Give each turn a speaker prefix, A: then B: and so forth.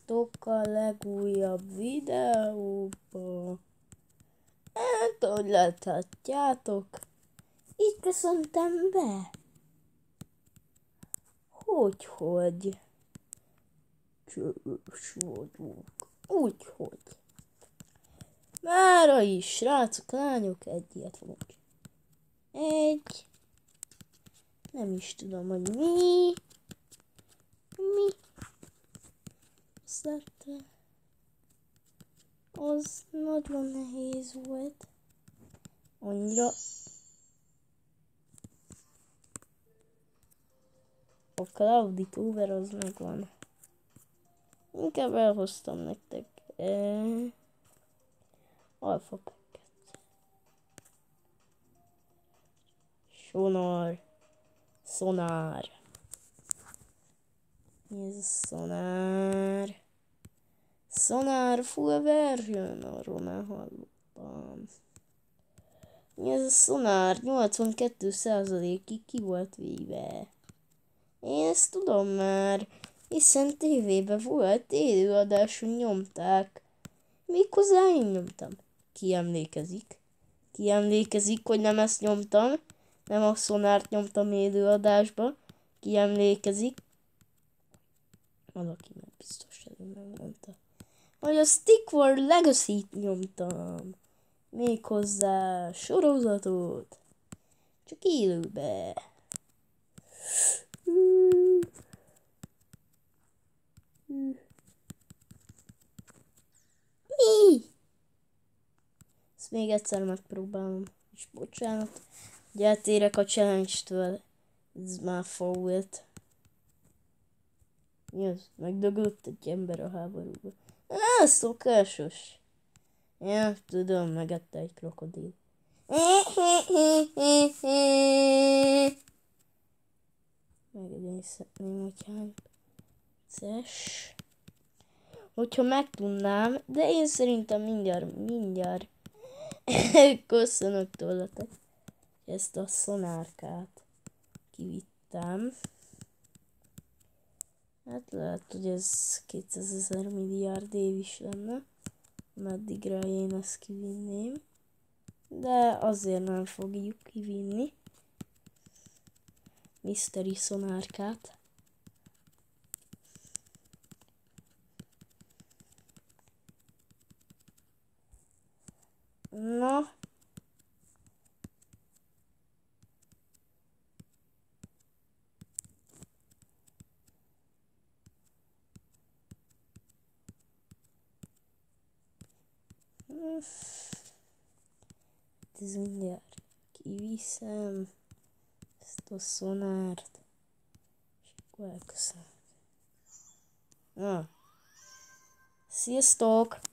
A: Sziasztok a legújabb videóba. Hát, ahogy láthatjátok, így köszöntem be. Hogy csős vagyok. Úgyhogy. Mára is, srácok, lányok, egy ilyet fogunk. Nem is tudom, hogy mi. Szerintem az nagyon nehéz volt. Annyira. A Cloudy Tuber az megvan. Inkább elhoztam nektek Alpha Packet. Szonár. Mi ez a szonár? Szonár full version, arról már hallottam. Mi ez a szonár? 82%-ig ki volt véve. Én ezt tudom már, hiszen tévében volt, élőadáson nyomták. Méghozzá én nyomtam. Ki emlékezik, hogy nem ezt nyomtam? Nem a szonárt nyomtam élőadásba. Ki emlékezik? Valaki már biztos előbb megmondta. Hogy a Stickwar Legacy-t nyomtam. Méghozzá sorozatot. Csak élőbe. Mi? Ezt még egyszer megpróbálom. És bocsánat. Hogy eltérek a challenge-től. Ez már fault. Mi az? Megdögött egy ember a háborúba. Szokásos. Ja, tudom, megette egy krokodil. Megidézhetném, hogy hány perces. Hogyha megtudnám, de én szerintem mindjárt köszönök tőletek. Ezt a szonárkát kivittem. Hát lehet, hogy ez 200 000 milliárd év is lenne, meddigre én ezt kivinném. De azért nem fogjuk kivinni. Mystery szonárkát. Na. Ez mindjárt kiviszem ezt a szonárt, és akkor elköszönök. Sziasztok!